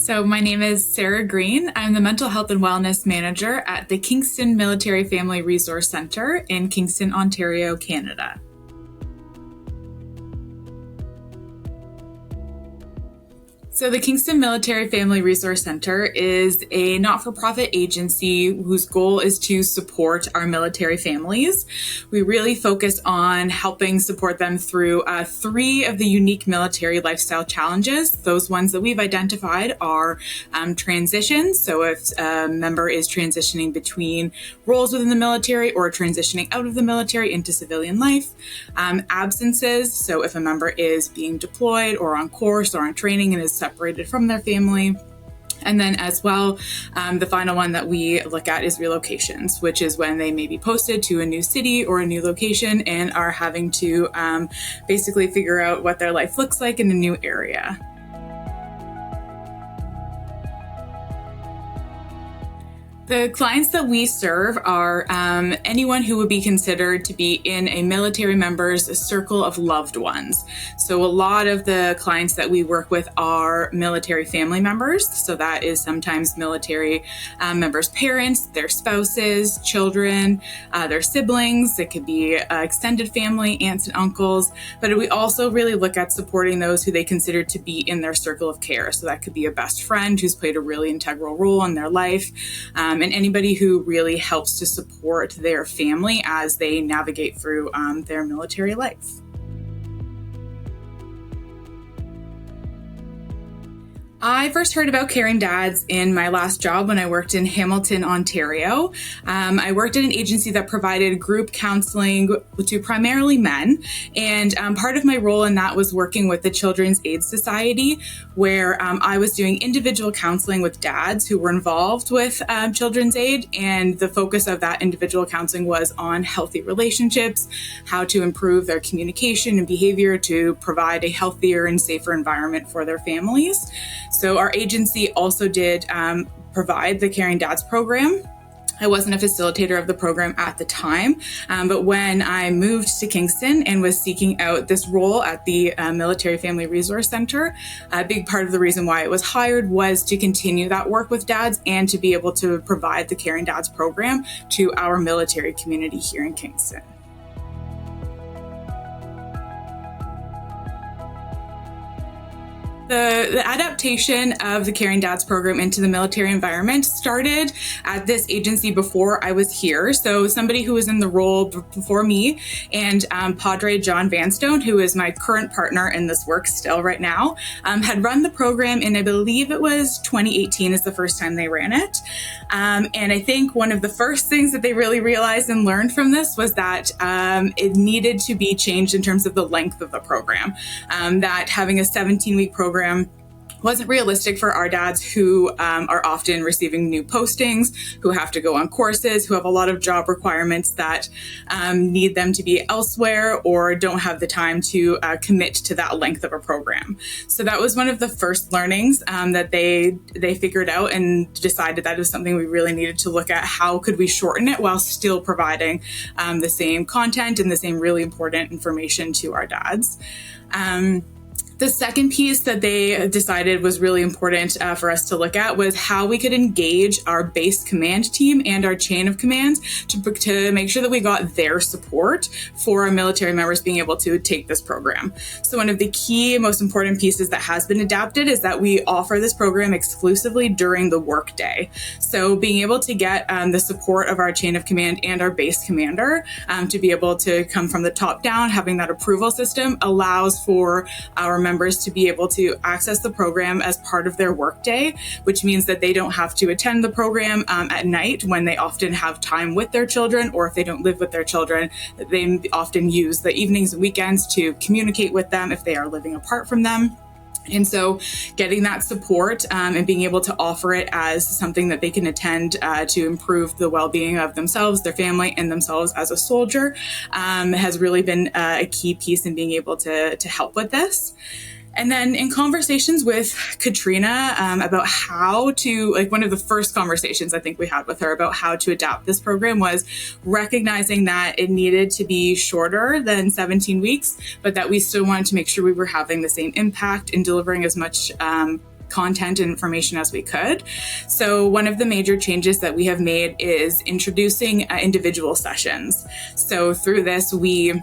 So my name is Sarah Green. I'm the Mental Health and Wellness Manager at the Kingston Military Family Resource Centre in Kingston, Ontario, Canada. So the Kingston Military Family Resource Centre is a not-for-profit agency whose goal is to support our military families. We really focus on helping support them through three of the unique military lifestyle challenges. Those ones that we've identified are transitions. So if a member is transitioning between roles within the military or transitioning out of the military into civilian life. Absences. So if a member is being deployed or on course or on training and is separated from their family. And then as well, the final one that we look at is relocations, which is when they may be posted to a new city or a new location and are having to basically figure out what their life looks like in a new area. The clients that we serve are anyone who would be considered to be in a military member's circle of loved ones. So a lot of the clients that we work with are military family members. So that is sometimes military members' parents, their spouses, children, their siblings. It could be extended family, aunts and uncles. But we also really look at supporting those who they consider to be in their circle of care. So that could be a best friend who's played a really integral role in their life. And anybody who really helps to support their family as they navigate through their military life. I first heard about caring dads in my last job when I worked in Hamilton, Ontario. I worked at an agency that provided group counseling to primarily men. And part of my role in that was working with the Children's Aid Society, where I was doing individual counseling with dads who were involved with Children's Aid. And the focus of that individual counseling was on healthy relationships, how to improve their communication and behavior to provide a healthier and safer environment for their families. So our agency also did provide the Caring Dads program. I wasn't a facilitator of the program at the time, but when I moved to Kingston and was seeking out this role at the Military Family Resource Centre, a big part of the reason why it was hired was to continue that work with dads and to be able to provide the Caring Dads program to our military community here in Kingston. The adaptation of the Caring Dads program into the military environment started at this agency before I was here. So somebody who was in the role before me and Padre John Vanstone, who is my current partner in this work still right now, had run the program in, I believe it was 2018 is the first time they ran it. And I think one of the first things that they really realized and learned from this was that it needed to be changed in terms of the length of the program, that having a 17-week program wasn't realistic for our dads who are often receiving new postings, who have to go on courses, who have a lot of job requirements that need them to be elsewhere or don't have the time to commit to that length of a program. So that was one of the first learnings that they figured out and decided that it was something we really needed to look at. How could we shorten it while still providing the same content and the same really important information to our dads? The second piece that they decided was really important for us to look at was how we could engage our base command team and our chain of commands to make sure that we got their support for our military members being able to take this program. So one of the key, most important pieces that has been adapted is that we offer this program exclusively during the workday. So being able to get the support of our chain of command and our base commander to be able to come from the top down, having that approval system allows for our members to be able to access the program as part of their workday, which means that they don't have to attend the program at night when they often have time with their children, or if they don't live with their children, they often use the evenings and weekends to communicate with them if they are living apart from them. And so getting that support and being able to offer it as something that they can attend to improve the well-being of themselves, their family, and themselves as a soldier has really been a key piece in being able to help with this. And then in conversations with Katrina about how to, like one of the first conversations I think we had with her about how to adapt this program was recognizing that it needed to be shorter than 17 weeks, but that we still wanted to make sure we were having the same impact in delivering as much content and information as we could. So one of the major changes that we have made is introducing individual sessions. So through this, we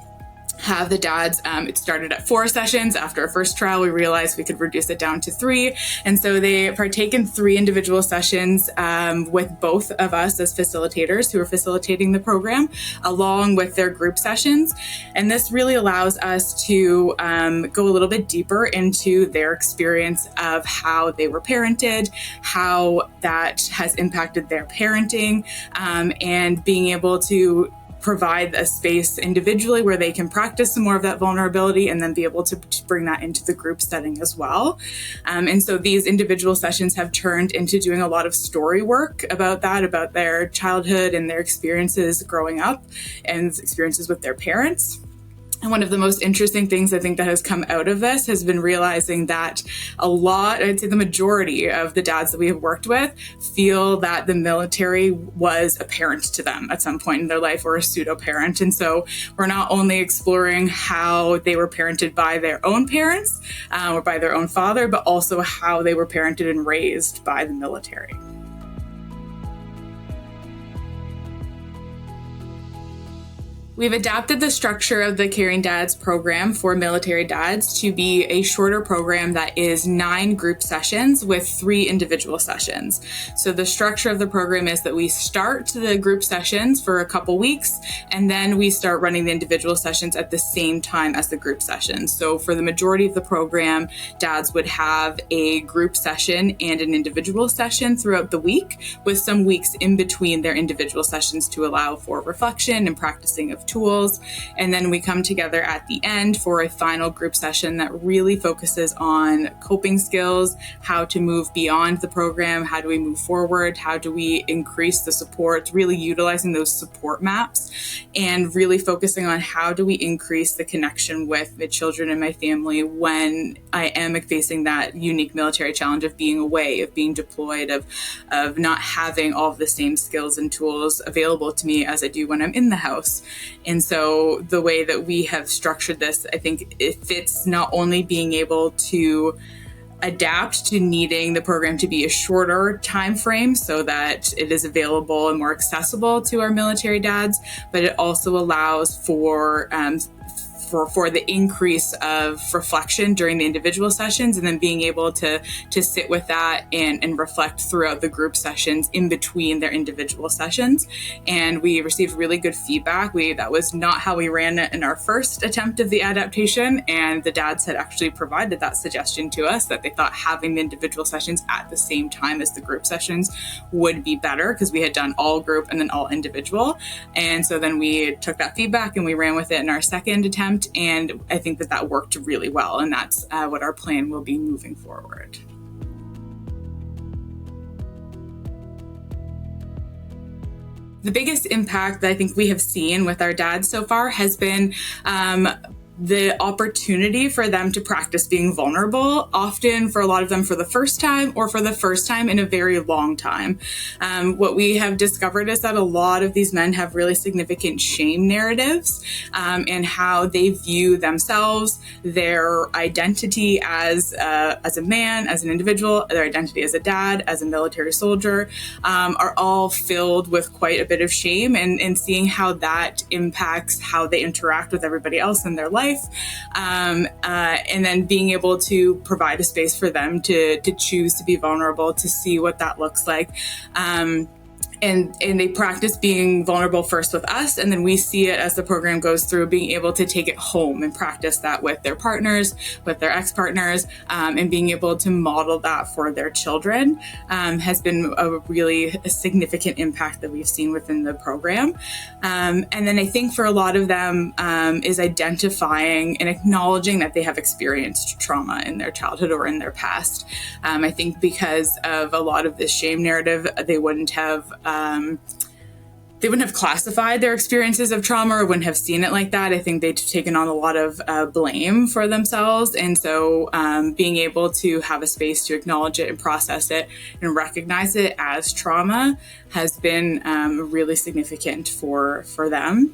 have the dads, it started at 4 sessions. After our first trial, we realized we could reduce it down to 3. And so they partake in 3 individual sessions with both of us as facilitators who are facilitating the program, along with their group sessions. And this really allows us to go a little bit deeper into their experience of how they were parented, how that has impacted their parenting, and being able to provide a space individually where they can practice some more of that vulnerability and then be able to bring that into the group setting as well. And so these individual sessions have turned into doing a lot of story work about that, about their childhood and their experiences growing up and experiences with their parents. And one of the most interesting things I think that has come out of this has been realizing that I'd say the majority of the dads that we have worked with feel that the military was a parent to them at some point in their life, or a pseudo parent. And so we're not only exploring how they were parented by their own parents or by their own father, but also how they were parented and raised by the military. We've adapted the structure of the Caring Dads program for military dads to be a shorter program that is 9 group sessions with 3 individual sessions. So the structure of the program is that we start the group sessions for a couple weeks, and then we start running the individual sessions at the same time as the group sessions. So for the majority of the program, dads would have a group session and an individual session throughout the week, with some weeks in between their individual sessions to allow for reflection and practicing of tools. And then we come together at the end for a final group session that really focuses on coping skills, how to move beyond the program, how do we move forward, how do we increase the support, really utilizing those support maps, and really focusing on how do we increase the connection with the children in my family when I am facing that unique military challenge of being away, of being deployed, of not having all of the same skills and tools available to me as I do when I'm in the house. And so the way that we have structured this, I think it fits not only being able to adapt to needing the program to be a shorter time frame so that it is available and more accessible to our military dads, but it also allows for the increase of reflection during the individual sessions, and then being able to sit with that and reflect throughout the group sessions in between their individual sessions. And we received really good feedback. That was not how we ran it in our first attempt of the adaptation, and the dads had actually provided that suggestion to us that they thought having the individual sessions at the same time as the group sessions would be better, because we had done all group and then all individual. And so then we took that feedback and we ran with it in our second attempt. And I think that worked really well. And that's what our plan will be moving forward. The biggest impact that I think we have seen with our dads so far has been the opportunity for them to practice being vulnerable, often for a lot of them for the first time, or for the first time in a very long time. What we have discovered is that a lot of these men have really significant shame narratives, and how they view themselves, their identity as a man, as an individual, their identity as a dad, as a military soldier, are all filled with quite a bit of shame, and seeing how that impacts how they interact with everybody else in their life. And then being able to provide a space for them to choose to be vulnerable, to see what that looks like. And they practice being vulnerable first with us, and then we see it as the program goes through, being able to take it home and practice that with their partners, with their ex-partners, and being able to model that for their children has been a really significant impact that we've seen within the program. And then I think for a lot of them is identifying and acknowledging that they have experienced trauma in their childhood or in their past. I think because of a lot of this shame narrative, they wouldn't have classified their experiences of trauma, or wouldn't have seen it like that. I think they'd taken on a lot of blame for themselves. And so being able to have a space to acknowledge it and process it and recognize it as trauma has been really significant for them.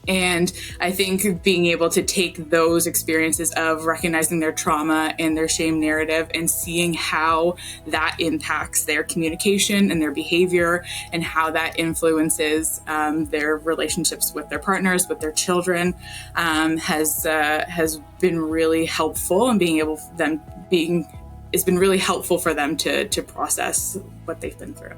And I think being able to take those experiences of recognizing their trauma and their shame narrative and seeing how that impacts their communication and their behavior and how that influences their relationships with their partners, with their children, has been really helpful, and it's been really helpful for them to process what they've been through.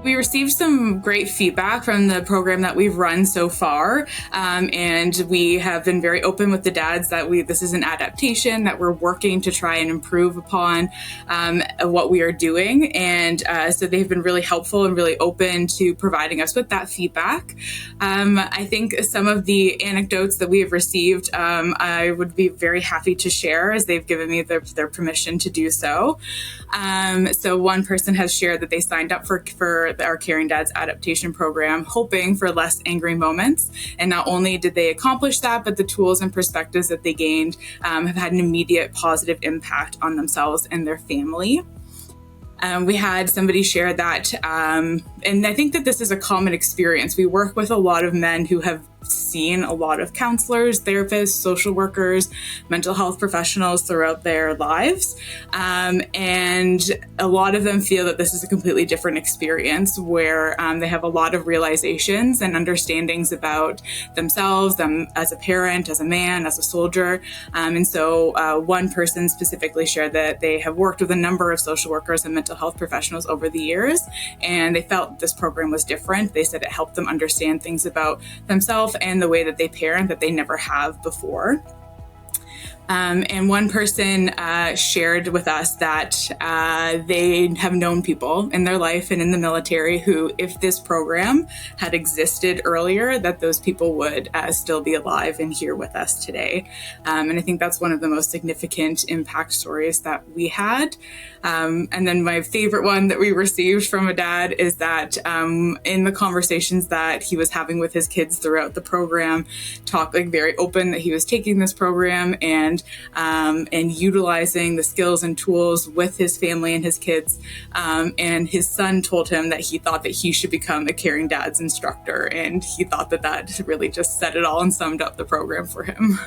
We received some great feedback from the program that we've run so far, and we have been very open with the dads that this is an adaptation that we're working to try and improve upon what we are doing, and so they've been really helpful and really open to providing us with that feedback. I think some of the anecdotes that we have received, I would be very happy to share, as they've given me their permission to do so. So one person has shared that they signed up for our Caring Dads Adaptation program, hoping for less angry moments. And not only did they accomplish that, but the tools and perspectives that they gained have had an immediate positive impact on themselves and their family. We had somebody share that, and I think that this is a common experience. We work with a lot of men who have seen a lot of counselors, therapists, social workers, mental health professionals throughout their lives. And a lot of them feel that this is a completely different experience where they have a lot of realizations and understandings about themselves, them as a parent, as a man, as a soldier. And so one person specifically shared that they have worked with a number of social workers and mental health professionals over the years, and they felt this program was different. They said it helped them understand things about themselves and the way that they parent that they never have before. And one person shared with us that they have known people in their life and in the military who, if this program had existed earlier, that those people would still be alive and here with us today. And I think that's one of the most significant impact stories that we had. And then my favorite one that we received from a dad is that in the conversations that he was having with his kids throughout the program, very open that he was taking this program and utilizing the skills and tools with his family and his kids. And his son told him that he thought that he should become a Caring Dads instructor. And he thought that really just said it all and summed up the program for him.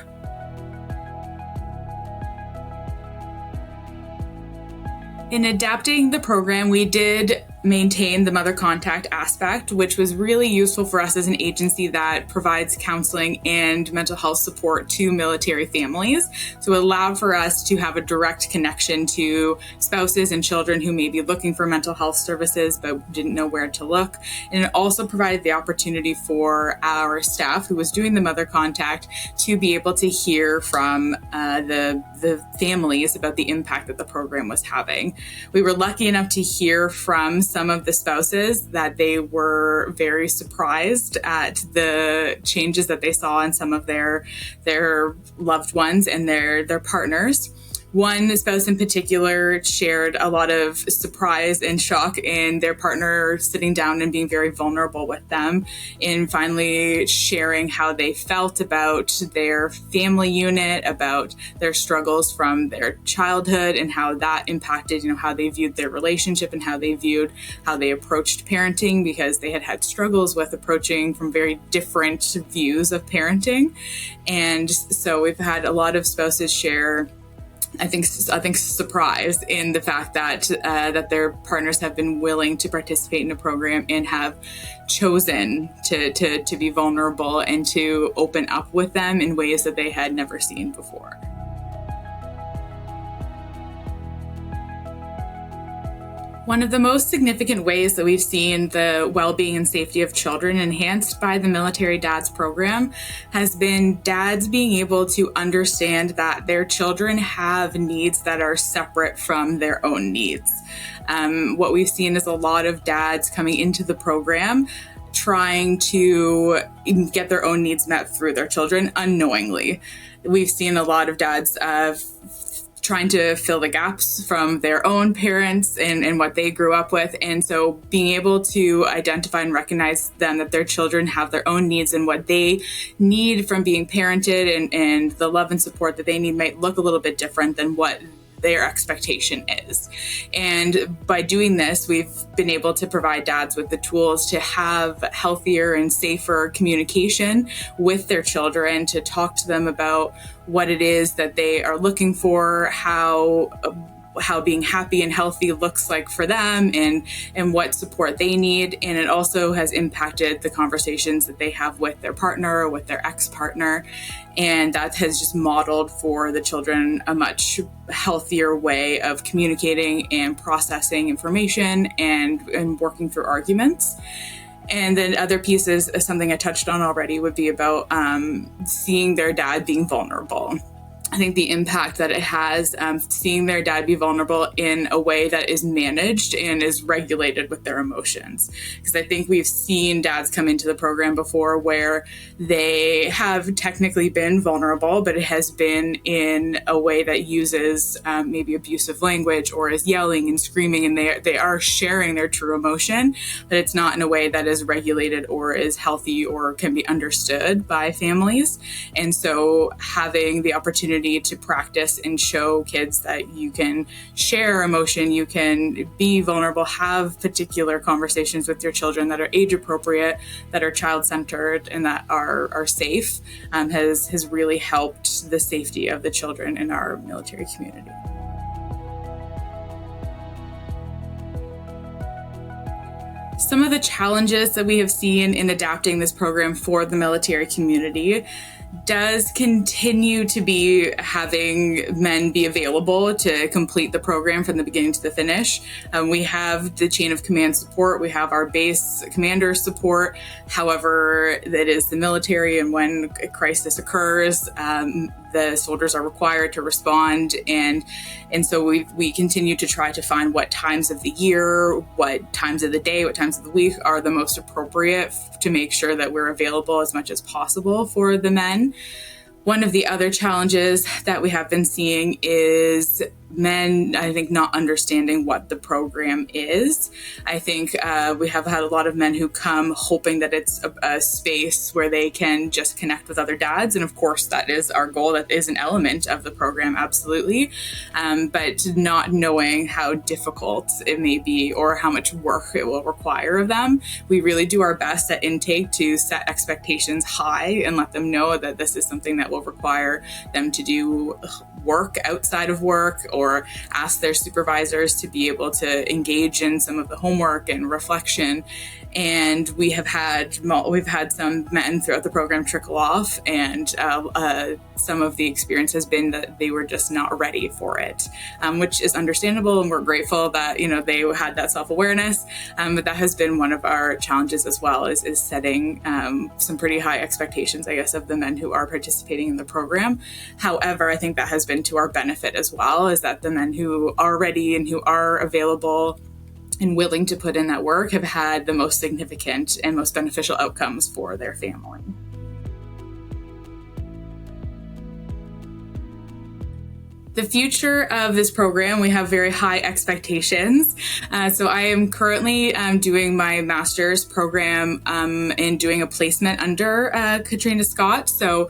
In adapting the program, we did maintain the mother contact aspect, which was really useful for us as an agency that provides counseling and mental health support to military families. So it allowed for us to have a direct connection to spouses and children who may be looking for mental health services but didn't know where to look. And it also provided the opportunity for our staff who was doing the mother contact to be able to hear from the families about the impact that the program was having. We were lucky enough to hear from some of the spouses that they were very surprised at the changes that they saw in some of their loved ones and their partners. One spouse in particular shared a lot of surprise and shock in their partner sitting down and being very vulnerable with them, and finally sharing how they felt about their family unit, about their struggles from their childhood, and how that impacted, how they viewed their relationship and how they approached parenting, because they had struggles with approaching from very different views of parenting. And so we've had a lot of spouses share I think surprise in the fact that their partners have been willing to participate in a program and have chosen to be vulnerable and to open up with them in ways that they had never seen before. One of the most significant ways that we've seen the well-being and safety of children enhanced by the Military Dads program has been dads being able to understand that their children have needs that are separate from their own needs. What we've seen is a lot of dads coming into the program trying to get their own needs met through their children unknowingly. We've seen a lot of dads trying to fill the gaps from their own parents and what they grew up with. And so being able to identify and recognize then that their children have their own needs and what they need from being parented and the love and support that they need might look a little bit different than what their expectation is. And by doing this, we've been able to provide dads with the tools to have healthier and safer communication with their children, to talk to them about what it is that they are looking for, how being happy and healthy looks like for them, and what support they need. And it also has impacted the conversations that they have with their partner or with their ex-partner. And that has just modeled for the children a much healthier way of communicating and processing information and working through arguments. And then other pieces, something I touched on already, would be about seeing their dad being vulnerable. I think the impact that it has, seeing their dad be vulnerable in a way that is managed and is regulated with their emotions. Because I think we've seen dads come into the program before where they have technically been vulnerable, but it has been in a way that uses maybe abusive language or is yelling and screaming, and they are sharing their true emotion, but it's not in a way that is regulated or is healthy or can be understood by families. And so having the opportunity to practice and show kids that you can share emotion, you can be vulnerable, have particular conversations with your children that are age appropriate, that are child-centered, and that are safe, has really helped the safety of the children in our military community. Some of the challenges that we have seen in adapting this program for the military community does continue to be having men be available to complete the program from the beginning to the finish. We have the chain of command support. We have our base commander support. However, that is the military, and when a crisis occurs, the soldiers are required to respond. And so we continue to try to find what times of the year, what times of the day, what times of the week are the most appropriate to make sure that we're available as much as possible for the men. One of the other challenges that we have been seeing is men, I think, not understanding what the program is. I think we have had a lot of men who come hoping that it's a space where they can just connect with other dads. And of course, that is our goal. That is an element of the program, absolutely. But not knowing how difficult it may be or how much work it will require of them. We really do our best at intake to set expectations high and let them know that this is something that will require them to do work outside of work, or ask their supervisors to be able to engage in some of the homework and reflection. And we've had some men throughout the program trickle off, and some of the experience has been that they were just not ready for it, which is understandable, and we're grateful that they had that self-awareness. But that has been one of our challenges as well, is setting some pretty high expectations, I guess, of the men who are participating in the program. However, I think that has been to our benefit as well, is that the men who are ready and who are available and willing to put in that work have had the most significant and most beneficial outcomes for their family. The future of this program, we have very high expectations. So I am currently doing my master's program and doing a placement under Katrina Scott. So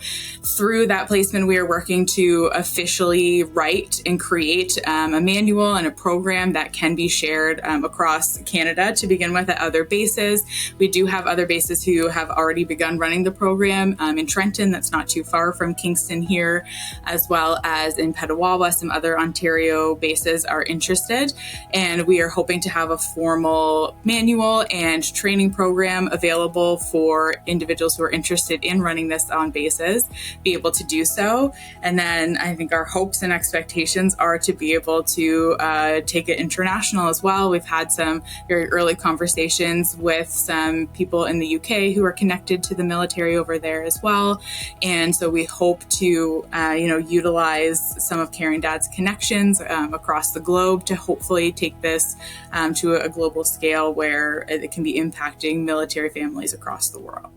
through that placement, we are working to officially write and create a manual and a program that can be shared across Canada to begin with at other bases. We do have other bases who have already begun running the program in Trenton, that's not too far from Kingston here, as well as in Petawawa. Some other Ontario bases are interested, and we are hoping to have a formal manual and training program available for individuals who are interested in running this on bases, be able to do so. And then I think our hopes and expectations are to be able to take it international as well. We've had some very early conversations with some people in the UK who are connected to the military over there as well. And so we hope to, utilize some of Caring Dad's connections across the globe to hopefully take this to a global scale where it can be impacting military families across the world.